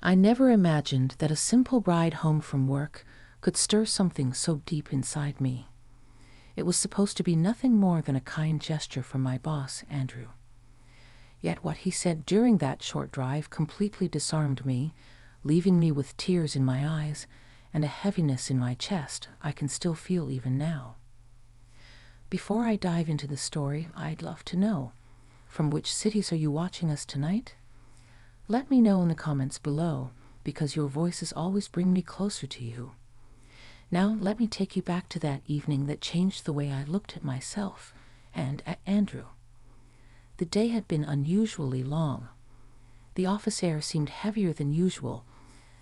I never imagined that a simple ride home from work could stir something so deep inside me. It was supposed to be nothing more than a kind gesture from my boss, Andrew. Yet what he said during that short drive completely disarmed me, leaving me with tears in my eyes and a heaviness in my chest I can still feel even now. Before I dive into the story, I'd love to know, from which cities are you watching us tonight? Let me know in the comments below, because your voices always bring me closer to you. Now let me take you back to that evening that changed the way I looked at myself and at Andrew. The day had been unusually long. The office air seemed heavier than usual,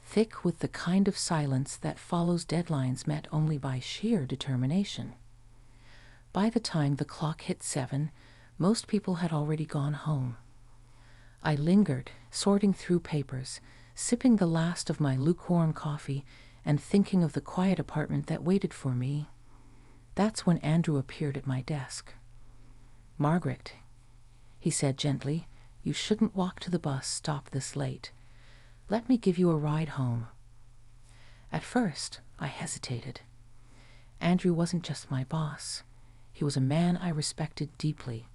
thick with the kind of silence that follows deadlines met only by sheer determination. By the time the clock hit 7, most people had already gone home. I lingered, sorting through papers, sipping the last of my lukewarm coffee, and thinking of the quiet apartment that waited for me. That's when Andrew appeared at my desk. "Margaret," he said gently, "you shouldn't walk to the bus stop this late. Let me give you a ride home." At first, I hesitated. Andrew wasn't just my boss. He was a man I respected deeply.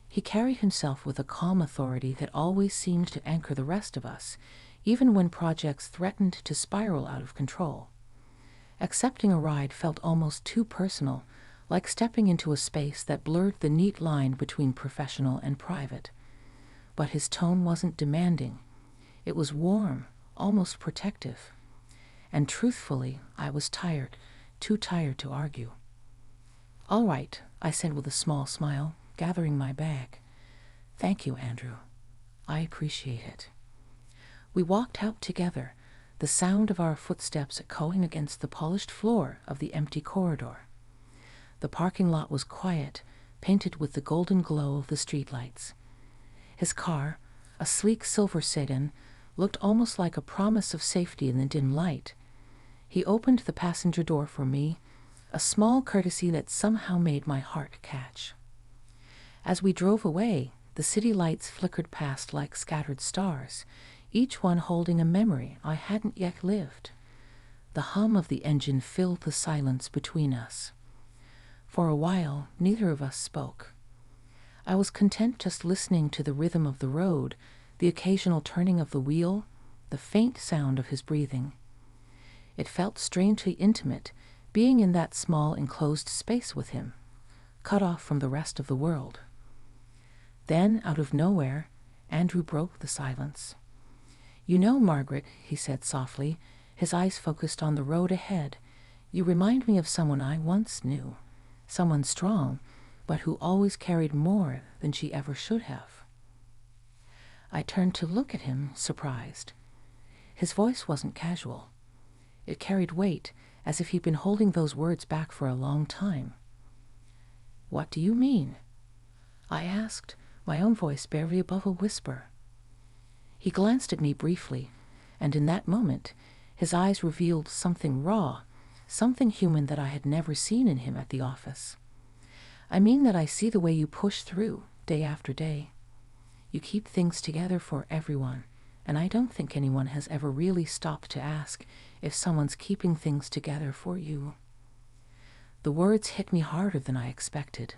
He carried himself with a calm authority that always seemed to anchor the rest of us, even when projects threatened to spiral out of control. Accepting a ride felt almost too personal, like stepping into a space that blurred the neat line between professional and private. But his tone wasn't demanding. It was warm, almost protective. And truthfully, I was tired, too tired to argue. "All right," I said with a small smile, gathering my bag. "Thank you, Andrew. I appreciate it." We walked out together, the sound of our footsteps echoing against the polished floor of the empty corridor. The parking lot was quiet, painted with the golden glow of the streetlights. His car, a sleek silver sedan, looked almost like a promise of safety in the dim light. He opened the passenger door for me, a small courtesy that somehow made my heart catch. As we drove away, the city lights flickered past like scattered stars, each one holding a memory I hadn't yet lived. The hum of the engine filled the silence between us. For a while, neither of us spoke. I was content just listening to the rhythm of the road, the occasional turning of the wheel, the faint sound of his breathing. It felt strangely intimate, being in that small enclosed space with him, cut off from the rest of the world. Then, out of nowhere, Andrew broke the silence. "You know, Margaret," he said softly, his eyes focused on the road ahead, "you remind me of someone I once knew, someone strong, but who always carried more than she ever should have." I turned to look at him, surprised. His voice wasn't casual. It carried weight, as if he'd been holding those words back for a long time. "What do you mean?" I asked, my own voice barely above a whisper. He glanced at me briefly, and in that moment, his eyes revealed something raw, something human that I had never seen in him at the office. "I mean that I see the way you push through, day after day. You keep things together for everyone, and I don't think anyone has ever really stopped to ask if someone's keeping things together for you." The words hit me harder than I expected.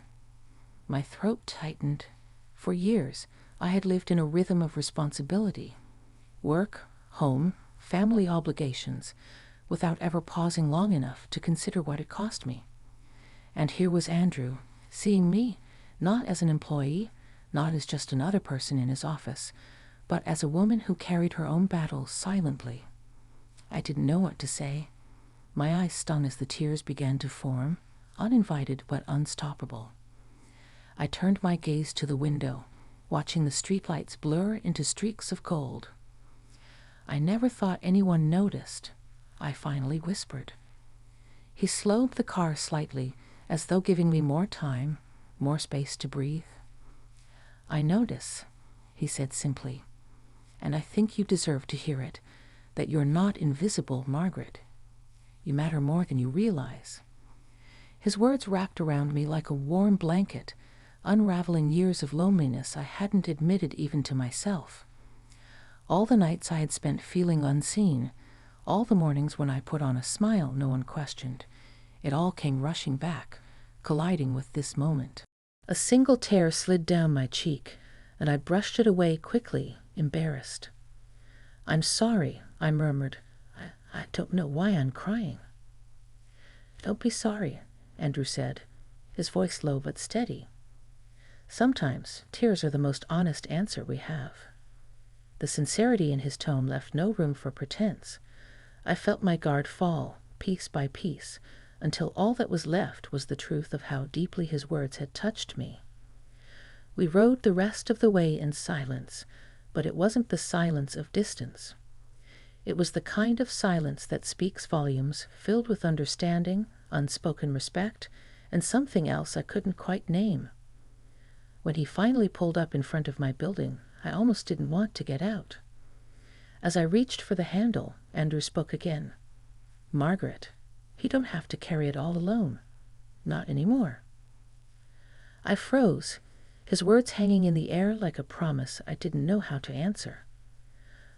My throat tightened. For years, I had lived in a rhythm of responsibility. Work, home, family obligations, without ever pausing long enough to consider what it cost me. And here was Andrew, seeing me, not as an employee, not as just another person in his office, but as a woman who carried her own battles silently. I didn't know what to say. My eyes stung as the tears began to form, uninvited but unstoppable. I turned my gaze to the window, watching the streetlights blur into streaks of gold. "I never thought anyone noticed," I finally whispered. He slowed the car slightly, as though giving me more time, more space to breathe. "I notice," he said simply, "and I think you deserve to hear it, that you're not invisible, Margaret. You matter more than you realize." His words wrapped around me like a warm blanket, unraveling years of loneliness I hadn't admitted even to myself. All the nights I had spent feeling unseen, all the mornings when I put on a smile no one questioned, it all came rushing back, colliding with this moment. A single tear slid down my cheek, and I brushed it away quickly, embarrassed. "I'm sorry," I murmured. I don't know why I'm crying." "Don't be sorry," Andrew said, his voice low but steady. "Sometimes tears are the most honest answer we have." The sincerity in his tone left no room for pretense. I felt my guard fall, piece by piece, until all that was left was the truth of how deeply his words had touched me. We rode the rest of the way in silence, but it wasn't the silence of distance. It was the kind of silence that speaks volumes, filled with understanding, unspoken respect, and something else I couldn't quite name. When he finally pulled up in front of my building, I almost didn't want to get out. As I reached for the handle, Andrew spoke again. "Margaret, you don't have to carry it all alone. Not anymore." I froze, his words hanging in the air like a promise I didn't know how to answer.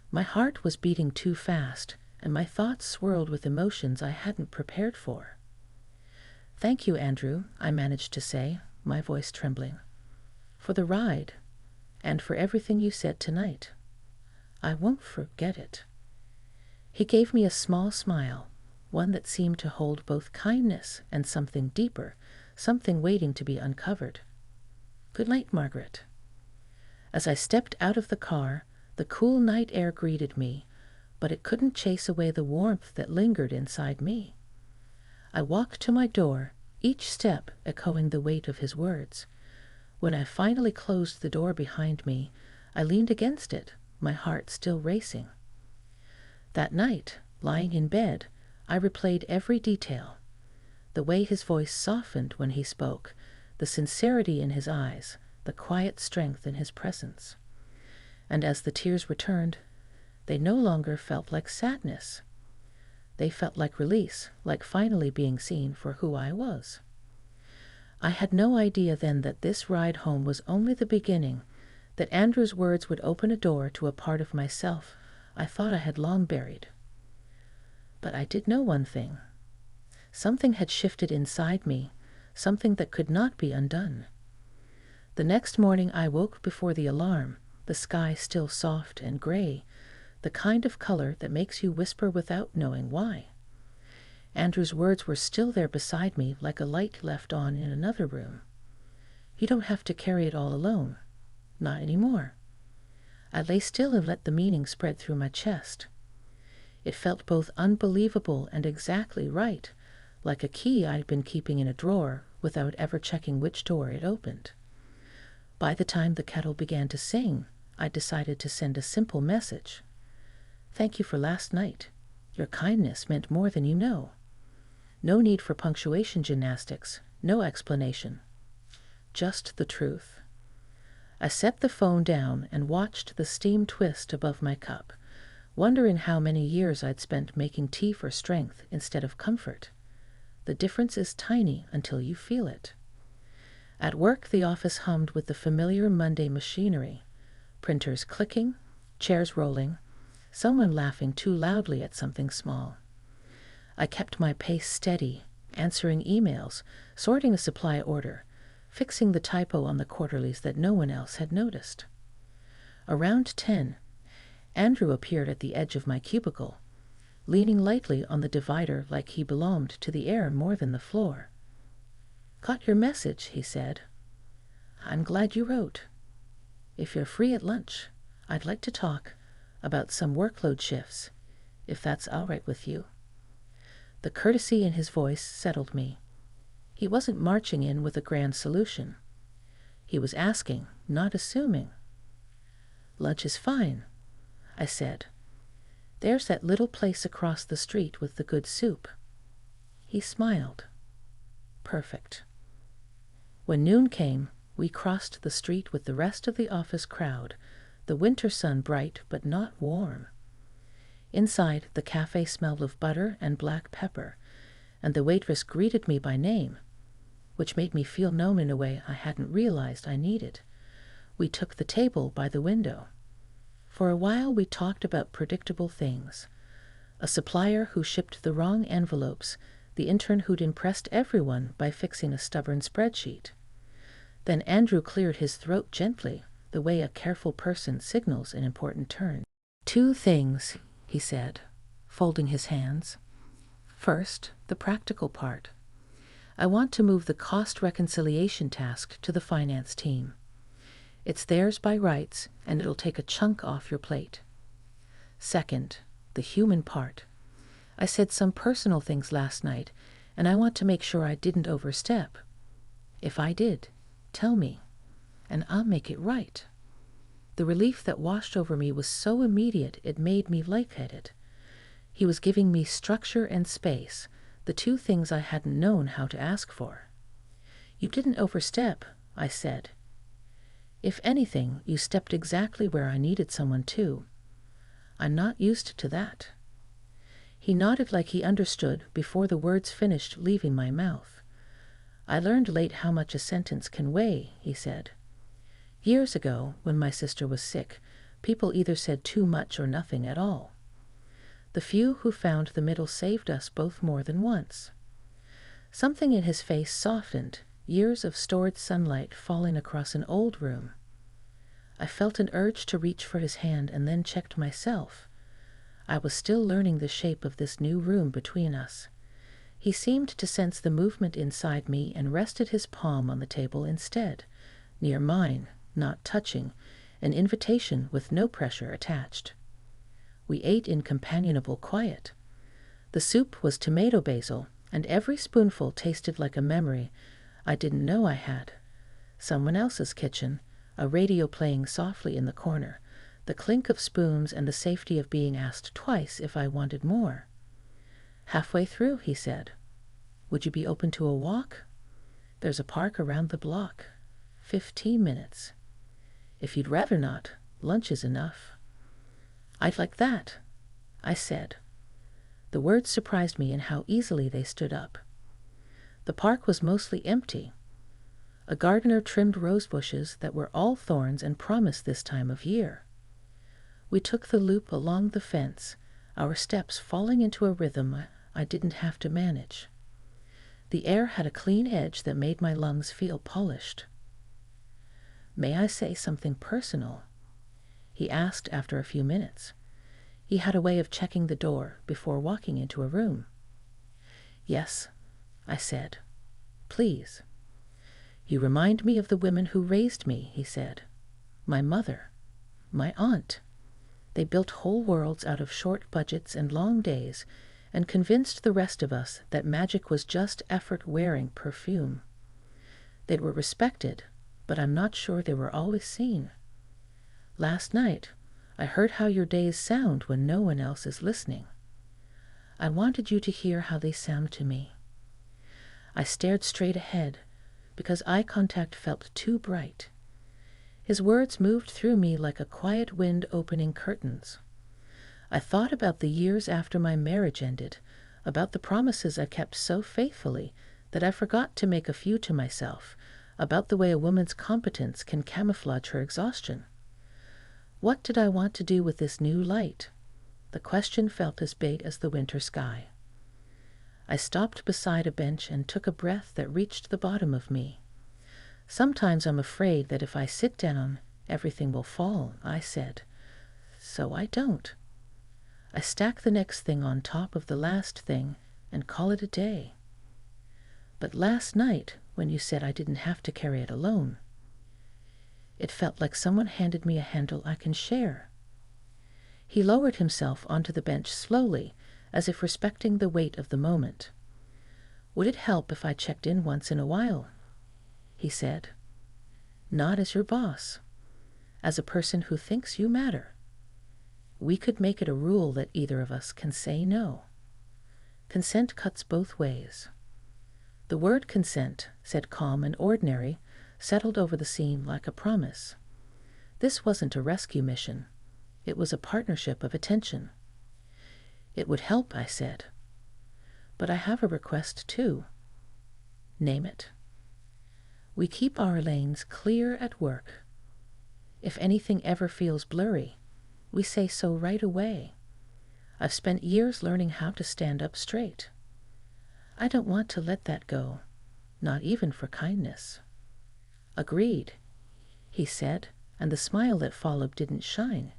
My heart was beating too fast, and my thoughts swirled with emotions I hadn't prepared for. "Thank you, Andrew," I managed to say, my voice trembling. "For the ride, and for everything you said tonight. I won't forget it." He gave me a small smile, one that seemed to hold both kindness and something deeper, something waiting to be uncovered. "Good night, Margaret." As I stepped out of the car, the cool night air greeted me, but it couldn't chase away the warmth that lingered inside me. I walked to my door, each step echoing the weight of his words. When I finally closed the door behind me, I leaned against it, my heart still racing. That night, lying in bed, I replayed every detail. The way his voice softened when he spoke, the sincerity in his eyes, the quiet strength in his presence. And as the tears returned, they no longer felt like sadness. They felt like release, like finally being seen for who I was. I had no idea then that this ride home was only the beginning, that Andrew's words would open a door to a part of myself I thought I had long buried. But I did know one thing. Something had shifted inside me, something that could not be undone. The next morning I woke before the alarm, the sky still soft and gray, the kind of color that makes you whisper without knowing why. Andrew's words were still there beside me like a light left on in another room. "You don't have to carry it all alone. Not anymore." I lay still and let the meaning spread through my chest. It felt both unbelievable and exactly right, like a key I'd been keeping in a drawer without ever checking which door it opened. By the time the kettle began to sing, I decided to send a simple message. "Thank you for last night. Your kindness meant more than you know." No need for punctuation gymnastics, no explanation. Just the truth. I set the phone down and watched the steam twist above my cup, wondering how many years I'd spent making tea for strength instead of comfort. The difference is tiny until you feel it. At work, the office hummed with the familiar Monday machinery. Printers clicking, chairs rolling, someone laughing too loudly at something small. I kept my pace steady, answering emails, sorting a supply order, fixing the typo on the quarterlies that no one else had noticed. Around 10, Andrew appeared at the edge of my cubicle, leaning lightly on the divider like he belonged to the air more than the floor. "Got your message," he said. "I'm glad you wrote. If you're free at lunch, I'd like to talk about some workload shifts, if that's all right with you." The courtesy in his voice settled me. He wasn't marching in with a grand solution. He was asking, not assuming. "Lunch is fine," I said. "There's that little place across the street with the good soup." He smiled. "Perfect." When noon came, we crossed the street with the rest of the office crowd, the winter sun bright but not warm. Inside, the cafe smelled of butter and black pepper, and the waitress greeted me by name, which made me feel known in a way I hadn't realized I needed. We took the table by the window. For a while we talked about predictable things. A supplier who shipped the wrong envelopes, the intern who'd impressed everyone by fixing a stubborn spreadsheet. Then Andrew cleared his throat gently, the way a careful person signals an important turn. 2 things, he said, folding his hands. First, the practical part. I want to move the cost reconciliation task to the finance team. It's theirs by rights, and it'll take a chunk off your plate. Second, the human part. I said some personal things last night, and I want to make sure I didn't overstep. If I did, tell me, and I'll make it right. The relief that washed over me was so immediate it made me lightheaded. He was giving me structure and space, the 2 things I hadn't known how to ask for. You didn't overstep, I said. If anything, you stepped exactly where I needed someone to. I'm not used to that. He nodded like he understood before the words finished leaving my mouth. I learned late how much a sentence can weigh, he said. Years ago, when my sister was sick, people either said too much or nothing at all. The few who found the middle saved us both more than once. Something in his face softened, years of stored sunlight falling across an old room. I felt an urge to reach for his hand and then checked myself. I was still learning the shape of this new room between us. He seemed to sense the movement inside me and rested his palm on the table instead, near mine, not touching, an invitation with no pressure attached. We ate in companionable quiet. The soup was tomato basil, and every spoonful tasted like a memory I didn't know I had. Someone else's kitchen, a radio playing softly in the corner, the clink of spoons and the safety of being asked twice if I wanted more. Halfway through, he said, "Would you be open to a walk? There's a park around the block. 15 minutes. If you'd rather not, lunch is enough." "I'd like that," I said. The words surprised me in how easily they stood up. The park was mostly empty. A gardener trimmed rose bushes that were all thorns and promised this time of year. We took the loop along the fence, our steps falling into a rhythm I didn't have to manage. The air had a clean edge that made my lungs feel polished. "May I say something personal?" he asked after a few minutes. He had a way of checking the door before walking into a room. "Yes," I said. "Please." "You remind me of the women who raised me," he said. "My mother, my aunt. They built whole worlds out of short budgets and long days and convinced the rest of us that magic was just effort wearing perfume. They were respected, but I'm not sure they were always seen. Last night, I heard how your days sound when no one else is listening. I wanted you to hear how they sound to me." I stared straight ahead, because eye contact felt too bright. His words moved through me like a quiet wind opening curtains. I thought about the years after my marriage ended, about the promises I kept so faithfully that I forgot to make a few to myself, about the way a woman's competence can camouflage her exhaustion. What did I want to do with this new light? The question felt as big as the winter sky. I stopped beside a bench and took a breath that reached the bottom of me. "Sometimes I'm afraid that if I sit down, everything will fall," I said. "So I don't. I stack the next thing on top of the last thing and call it a day. But last night, when you said I didn't have to carry it alone, it felt like someone handed me a handle I can share." He lowered himself onto the bench slowly, as if respecting the weight of the moment. "Would it help if I checked in once in a while?" he said. "Not as your boss, as a person who thinks you matter. We could make it a rule that either of us can say no. Consent cuts both ways." The word consent, said calm and ordinary, settled over the scene like a promise. This wasn't a rescue mission. It was a partnership of attention. "It would help," I said. "But I have a request, too." "Name it." "We keep our lanes clear at work. If anything ever feels blurry, We say so right away. I've spent years learning how to stand up straight. I don't want to let that go, not even for kindness." "Agreed," he said, and the smile that followed didn't shine.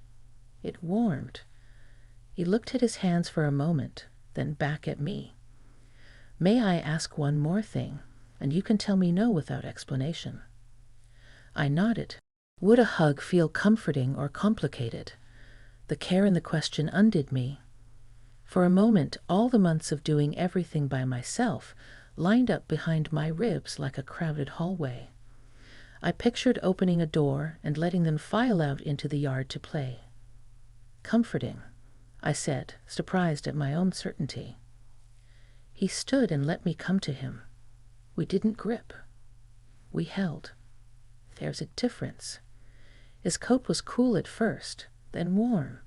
It warmed. He looked at his hands for a moment, then back at me. "May I ask one more thing, and you can tell me no without explanation?" I nodded. Would a hug feel comforting or complicated? The care in the question undid me. For a moment, all the months of doing everything by myself lined up behind my ribs like a crowded hallway. I pictured opening a door and letting them file out into the yard to play. "Comforting," I said, surprised at my own certainty. He stood and let me come to him. We didn't grip. We held. There's a difference. His coat was cool at first, then warm.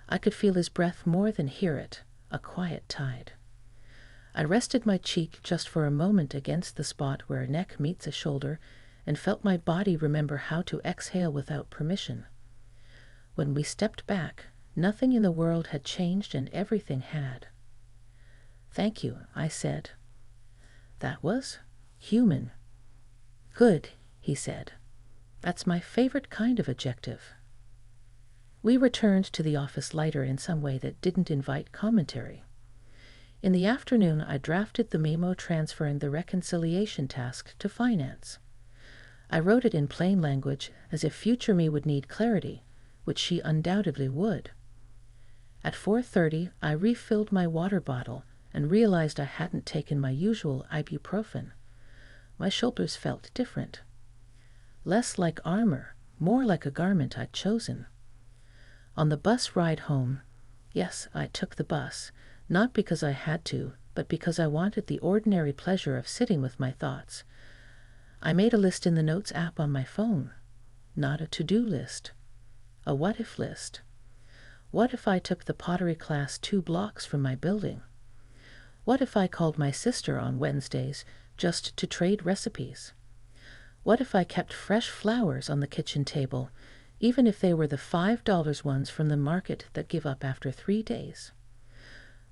I could feel his breath more than hear it, a quiet tide. I rested my cheek just for a moment against the spot where a neck meets a shoulder and felt my body remember how to exhale without permission. When we stepped back, nothing in the world had changed and everything had. "Thank you," I said. That was human. "Good," he said. "That's my favorite kind of adjective." We returned to the office lighter in some way that didn't invite commentary. In the afternoon, I drafted the memo transferring the reconciliation task to finance. I wrote it in plain language, as if future me would need clarity, which she undoubtedly would. At 4:30, I refilled my water bottle and realized I hadn't taken my usual ibuprofen. My shoulders felt different. Less like armor, more like a garment I'd chosen. On the bus ride home, yes, I took the bus, not because I had to, but because I wanted the ordinary pleasure of sitting with my thoughts. I made a list in the Notes app on my phone. Not a to-do list. A what-if list. What if I took the pottery class 2 blocks from my building? What if I called my sister on Wednesdays just to trade recipes? What if I kept fresh flowers on the kitchen table, even if they were the $5 ones from the market that give up after 3 days?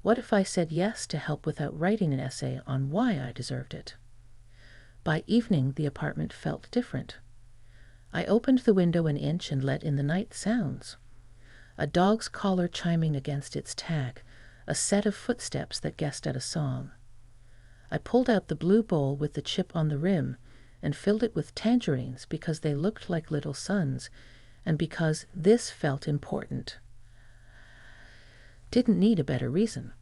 What if I said yes to help without writing an essay on why I deserved it? By evening, the apartment felt different. I opened the window an inch and let in the night sounds. A dog's collar chiming against its tag, a set of footsteps that guessed at a song. I pulled out the blue bowl with the chip on the rim and filled it with tangerines because they looked like little suns, and because this felt important. Didn't need a better reason.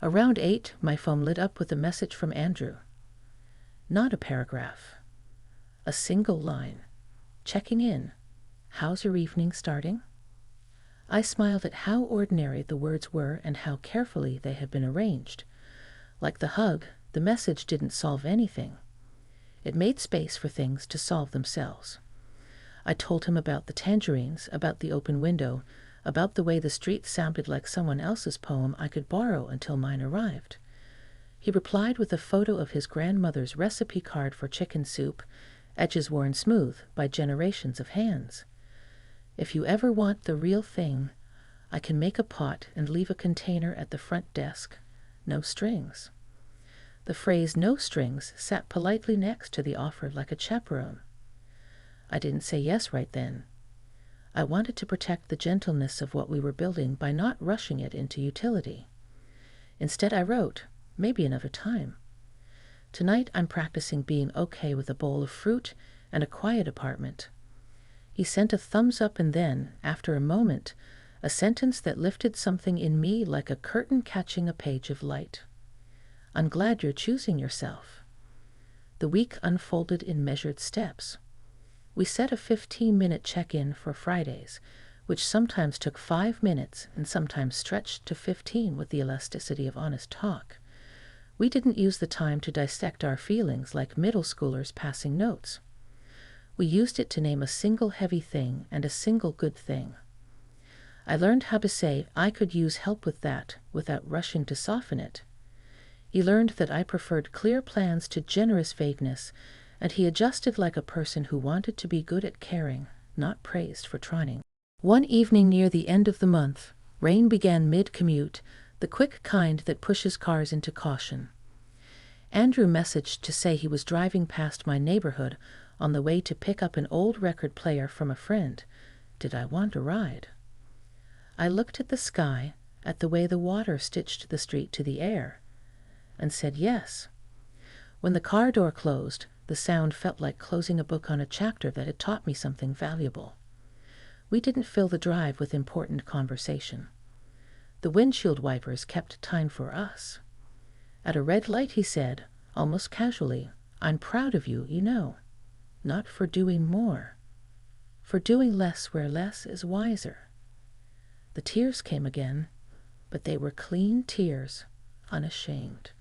Around 8, my phone lit up with a message from Andrew. Not a paragraph. A single line. Checking in. How's your evening starting? I smiled at how ordinary the words were and how carefully they had been arranged. Like the hug, the message didn't solve anything. It made space for things to solve themselves. I told him about the tangerines, about the open window, about the way the street sounded like someone else's poem I could borrow until mine arrived. He replied with a photo of his grandmother's recipe card for chicken soup, edges worn smooth by generations of hands. If you ever want the real thing, I can make a pot and leave a container at the front desk. No strings. The phrase "no strings" sat politely next to the offer like a chaperone. I didn't say yes right then. I wanted to protect the gentleness of what we were building by not rushing it into utility. Instead, I wrote, maybe another time. Tonight I'm practicing being okay with a bowl of fruit and a quiet apartment. He sent a thumbs up and then, after a moment, a sentence that lifted something in me like a curtain catching a page of light. I'm glad you're choosing yourself. The week unfolded in measured steps. We set a 15-minute check-in for Fridays, which sometimes took 5 minutes and sometimes stretched to 15 with the elasticity of honest talk. We didn't use the time to dissect our feelings like middle schoolers passing notes. We used it to name a single heavy thing and a single good thing. I learned how to say I could use help with that without rushing to soften it. He learned that I preferred clear plans to generous vagueness, and he adjusted like a person who wanted to be good at caring, not praised for trying. One evening near the end of the month, rain began mid-commute, the quick kind that pushes cars into caution. Andrew messaged to say he was driving past my neighborhood on the way to pick up an old record player from a friend. Did I want a ride? I looked at the sky, at the way the water stitched the street to the air, and said yes. When the car door closed, the sound felt like closing a book on a chapter that had taught me something valuable. We didn't fill the drive with important conversation. The windshield wipers kept time for us. At a red light, he said, almost casually, "I'm proud of you, you know. Not for doing more. For doing less where less is wiser." The tears came again, but they were clean tears, unashamed.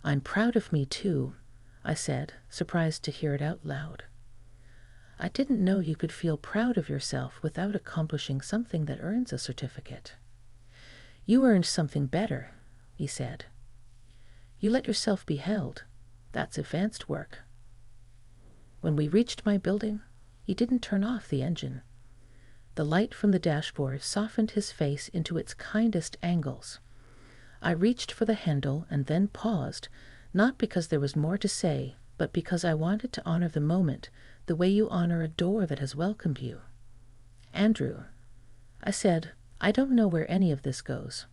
"I'm proud of me, too," I said, surprised to hear it out loud. "I didn't know you could feel proud of yourself without accomplishing something that earns a certificate." "You earned something better," he said. "You let yourself be held. That's advanced work." When we reached my building, he didn't turn off the engine. The light from the dashboard softened his face into its kindest angles. I reached for the handle and then paused, not because there was more to say, but because I wanted to honor the moment the way you honor a door that has welcomed you. "Andrew," I said, "I don't know where any of this goes.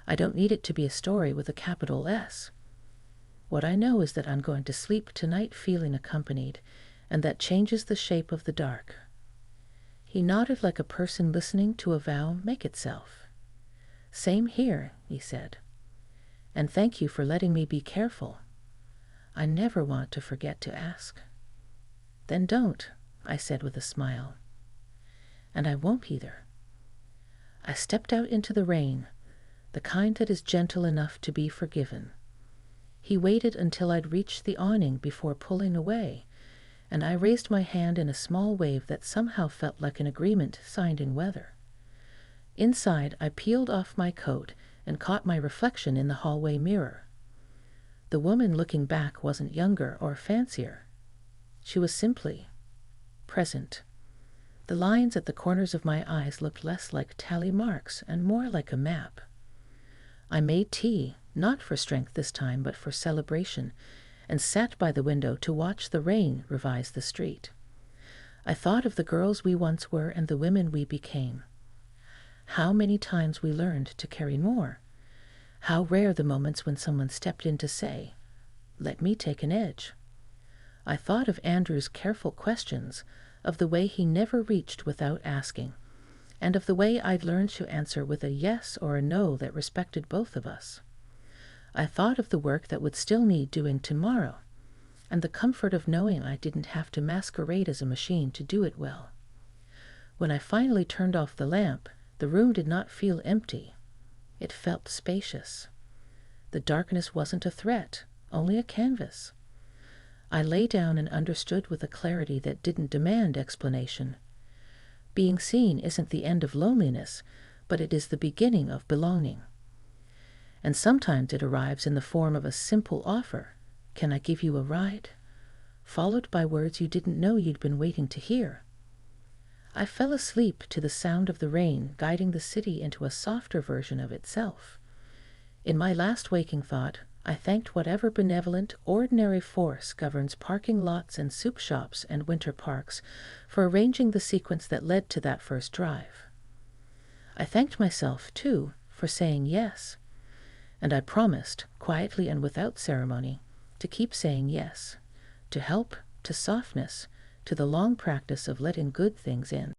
I don't need it to be a story with a capital S. What I know is that I'm going to sleep tonight feeling accompanied, and that changes the shape of the dark." He nodded like a person listening to a vow make itself. "Same here," he said. "And thank you for letting me be careful. I never want to forget to ask." "Then don't," I said with a smile. "And I won't either." I stepped out into the rain, the kind that is gentle enough to be forgiven. He waited until I'd reached the awning before pulling away, and I raised my hand in a small wave that somehow felt like an agreement signed in weather. Inside, I peeled off my coat and caught my reflection in the hallway mirror. The woman looking back wasn't younger or fancier. She was simply present. The lines at the corners of my eyes looked less like tally marks and more like a map. I made tea, not for strength this time, but for celebration, and sat by the window to watch the rain revise the street. I thought of the girls we once were and the women we became. How many times we learned to carry more. How rare the moments when someone stepped in to say, "Let me take an edge." I thought of Andrew's careful questions, of the way he never reached without asking, and of the way I'd learned to answer with a yes or a no that respected both of us. I thought of the work that would still need doing tomorrow, and the comfort of knowing I didn't have to masquerade as a machine to do it well. When I finally turned off the lamp, the room did not feel empty. It felt spacious. The darkness wasn't a threat, only a canvas. I lay down and understood with a clarity that didn't demand explanation. Being seen isn't the end of loneliness, but it is the beginning of belonging. And sometimes it arrives in the form of a simple offer, "Can I give you a ride?" followed by words you didn't know you'd been waiting to hear. I fell asleep to the sound of the rain guiding the city into a softer version of itself. In my last waking thought, I thanked whatever benevolent, ordinary force governs parking lots and soup shops and winter parks for arranging the sequence that led to that first drive. I thanked myself, too, for saying yes, and I promised, quietly and without ceremony, to keep saying yes, to help, to softness, to the long practice of letting good things in.